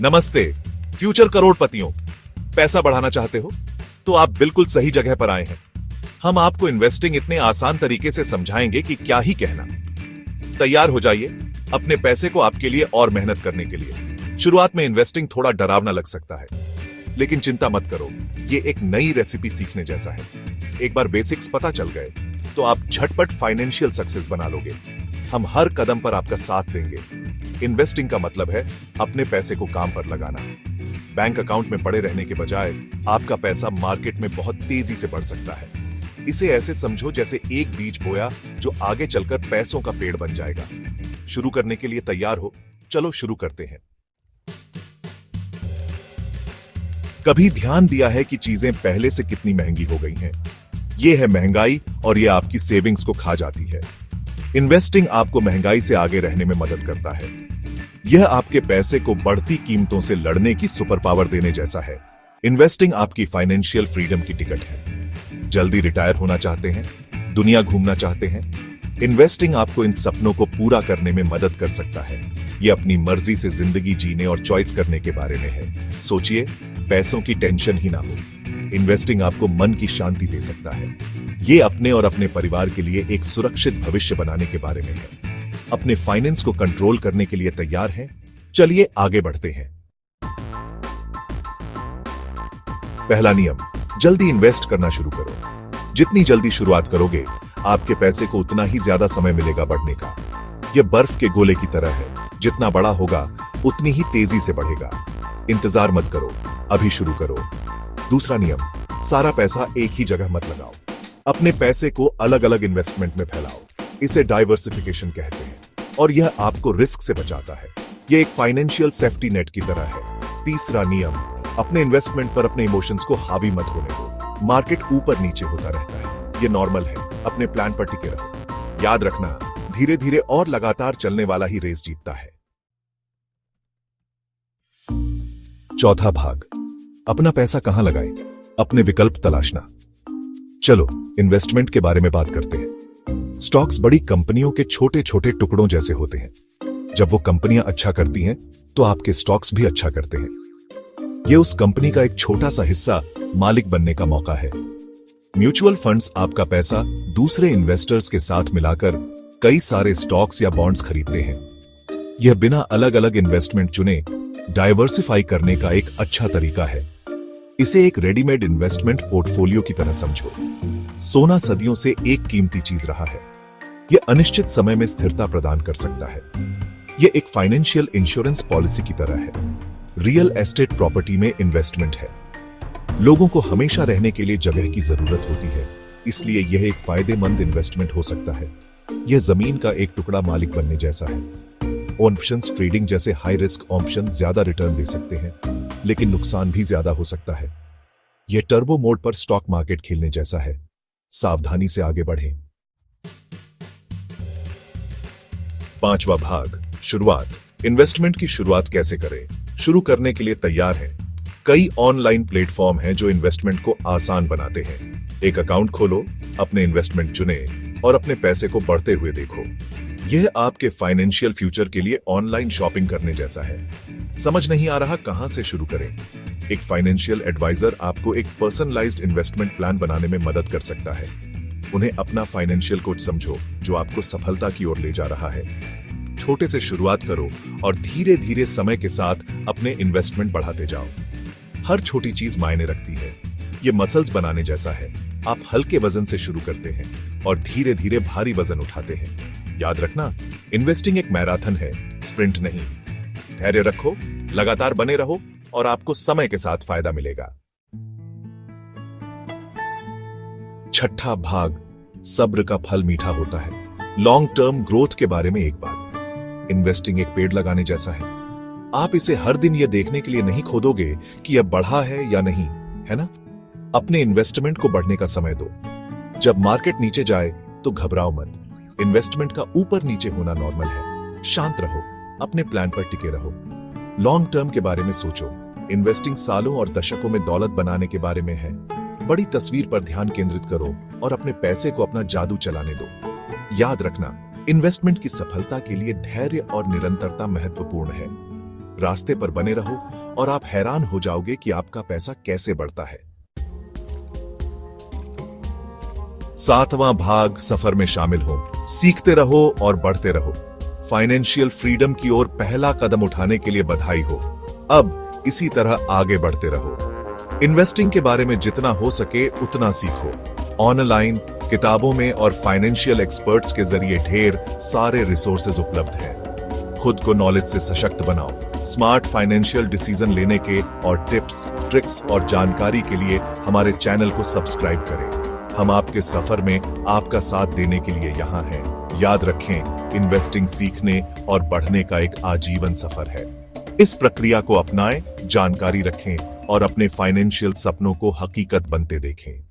नमस्ते फ्यूचर करोड़पतियों। पैसा बढ़ाना चाहते हो तो आप बिल्कुल सही जगह पर आए हैं। हम आपको इन्वेस्टिंग इतने आसान तरीके से समझाएंगे कि क्या ही कहना। तैयार हो जाइए अपने पैसे को आपके लिए और मेहनत करने के लिए। शुरुआत में इन्वेस्टिंग थोड़ा डरावना लग सकता है, लेकिन चिंता मत करो, ये एक नई रेसिपी सीखने जैसा है। एक बार बेसिक्स पता चल गए तो आप झटपट फाइनेंशियल सक्सेस बना लोगे। हम हर कदम पर आपका साथ देंगे। इन्वेस्टिंग का मतलब है अपने पैसे को काम पर लगाना। बैंक अकाउंट में पड़े रहने के बजाय आपका पैसा मार्केट में बहुत तेजी से बढ़ सकता है। इसे ऐसे समझो जैसे एक बीज बोया जो आगे चलकर पैसों का पेड़ बन जाएगा। शुरू करने के लिए तैयार हो? चलो शुरू करते हैं। कभी ध्यान दिया है कि चीजें पहले से कितनी महंगी हो गई हैं? यह है महंगाई और यह आपकी सेविंग्स को खा जाती है। इन्वेस्टिंग आपको महंगाई से आगे रहने में मदद करता है। यह आपके पैसे को बढ़ती कीमतों से लड़ने की सुपर पावर देने जैसा है। इन्वेस्टिंग आपकी फाइनेंशियल फ्रीडम की टिकट है। जल्दी रिटायर होना चाहते हैं? दुनिया घूमना चाहते हैं? इन्वेस्टिंग आपको इन सपनों को पूरा करने में मदद कर सकता है। यह अपनी मर्जी से जिंदगी जीने और चॉइस करने के बारे में है। सोचिए, पैसों की टेंशन ही ना हो। इन्वेस्टिंग आपको मन की शांति दे सकता है। यह अपने और अपने परिवार के लिए एक सुरक्षित भविष्य बनाने के बारे में है। अपने फाइनेंस को कंट्रोल करने के लिए तैयार हैं? चलिए आगे बढ़ते हैं। पहला नियम, जल्दी इन्वेस्ट करना शुरू करो। जितनी जल्दी शुरुआत करोगे, आपके पैसे को उतना ही ज्यादा समय मिलेगा बढ़ने का। यह बर्फ के गोले की तरह है, जितना बड़ा होगा उतनी ही तेजी से बढ़ेगा। इंतजार मत करो, अभी शुरू करो। दूसरा नियम, सारा पैसा एक ही जगह मत लगाओ। अपने पैसे को अलग अलग इन्वेस्टमेंट में फैलाओ। इसे डाइवर्सिफिकेशन कहते हैं और यह आपको रिस्क से बचाता है। यह एक फाइनेंशियल सेफ्टी नेट की तरह है। तीसरा नियम, अपने इन्वेस्टमेंट पर अपने इमोशंस को हावी मत होने दो। मार्केट ऊपर नीचे होता रहता है, यह नॉर्मल है। अपने प्लान पर टिके रहो। याद रखना, धीरे धीरे और लगातार चलने वाला ही रेस जीतता है। चौथा भाग, अपना पैसा कहां लगाएं? अपने विकल्प तलाशना। चलो इन्वेस्टमेंट के बारे में बात करते हैं। स्टॉक्स बड़ी कंपनियों के छोटे छोटे टुकड़ों जैसे होते हैं। जब वो कंपनियां अच्छा करती हैं, तो आपके स्टॉक्स भी अच्छा करते हैं। ये उस कंपनी का एक छोटा सा हिस्सा मालिक बनने का मौका है। म्यूचुअल फंड्स आपका पैसा दूसरे इन्वेस्टर्स के साथ मिलाकर कई सारे स्टॉक्स या बॉन्ड्स खरीदते हैं। यह बिना अलग अलग इन्वेस्टमेंट चुने डाइवर्सिफाई करने का एक अच्छा तरीका है। इसे एक रेडीमेड इन्वेस्टमेंट पोर्टफोलियो की तरह समझो। सोना सदियों से एक कीमती चीज रहा है। यह अनिश्चित समय में स्थिरता प्रदान कर सकता है। यह एक फाइनेंशियल इंश्योरेंस पॉलिसी की तरह है। रियल एस्टेट प्रॉपर्टी में इन्वेस्टमेंट है। लोगों को हमेशा रहने के लिए जगह की जरूरत होती है, इसलिए यह एक फायदेमंद इन्वेस्टमेंट हो सकता है। यह जमीन का एक टुकड़ा मालिक बनने जैसा है। ऑप्शंस ट्रेडिंग जैसे हाई रिस्क ऑप्शन ज्यादा रिटर्न दे सकते हैं, लेकिन नुकसान भी ज्यादा हो सकता है। यह टर्बो मोड पर स्टॉक मार्केट खेलने जैसा है। सावधानी से आगे बढ़ें। पांचवा भाग, शुरुआत। इन्वेस्टमेंट की शुरुआत कैसे करें? शुरू करने के लिए तैयार हैं? कई ऑनलाइन प्लेटफॉर्म हैं जो इन्वेस्टमेंट को आसान बनाते हैं। एक अकाउंट खोलो, अपने इन्वेस्टमेंट चुने और अपने पैसे को बढ़ते हुए देखो। यह आपके फाइनेंशियल फ्यूचर के लिए ऑनलाइन शॉपिंग करने जैसा है। समझ नहीं आ रहा कहां से शुरू करें? एक फाइनेंशियल एडवाइजर आपको एक पर्सनलाइज्ड इन्वेस्टमेंट प्लान बनाने में मदद कर सकता है। उन्हें अपना फाइनेंशियल कोच समझो जो आपको सफलता की ओर ले जा रहा है। छोटे से शुरुआत करो और धीरे धीरे समय के साथ अपने इन्वेस्टमेंट बढ़ाते जाओ। हर छोटी चीज मायने रखती है। यह मसल्स बनाने जैसा है। आप हल्के वजन से शुरू करते हैं और धीरे धीरे भारी वजन उठाते हैं। याद रखना, इन्वेस्टिंग एक मैराथन है, स्प्रिंट नहीं। धैर्य रखो, लगातार बने रहो और आपको समय के साथ फायदा मिलेगा। छठा भाग, सब्र का फल मीठा होता है। लॉन्ग टर्म ग्रोथ के बारे में एक बात। इन्वेस्टिंग एक पेड़ लगाने जैसा है। आप इसे हर दिन यह देखने के लिए नहीं खोदोगे कि यह बढ़ा है या नहीं, है ना? अपने इन्वेस्टमेंट को बढ़ने का समय दो। जब मार्केट नीचे जाए तो घबराओ मत। इन्वेस्टमेंट का ऊपर नीचे होना नॉर्मल है। शांत रहो, अपने प्लान पर टिके रहो। लॉन्ग टर्म के बारे में सोचो। इन्वेस्टिंग सालों और दशकों में दौलत बनाने के बारे में है। बड़ी तस्वीर पर ध्यान केंद्रित करो और अपने पैसे को अपना जादू चलाने दो। याद रखना, इन्वेस्टमेंट की सफलता के लिए धैर्य और निरंतरता महत्वपूर्ण है। रास्ते पर बने रहो और आप हैरान हो जाओगे कि आपका पैसा कैसे बढ़ता है। 7वां भाग सफर में शामिल हो, सीखते रहो और बढ़ते रहो। फाइनेंशियल फ्रीडम की ओर पहला कदम उठाने के लिए बधाई हो। अब इसी तरह आगे बढ़ते रहो। इन्वेस्टिंग के बारे में जितना हो सके उतना सीखो। ऑनलाइन, किताबों में और फाइनेंशियल एक्सपर्ट्स के जरिए ढेर सारे रिसोर्सेज उपलब्ध हैं। खुद को नॉलेज से सशक्त बनाओ। स्मार्ट फाइनेंशियल डिसीजन लेने के और टिप्स, ट्रिक्स और जानकारी के लिए हमारे चैनल को सब्सक्राइब करें। हम आपके सफर में आपका साथ देने के लिए यहाँ हैं। याद रखें, इन्वेस्टिंग सीखने और बढ़ने का एक आजीवन सफर है। इस प्रक्रिया को अपनाएं, जानकारी रखें और अपने फाइनेंशियल सपनों को हकीकत बनते देखें।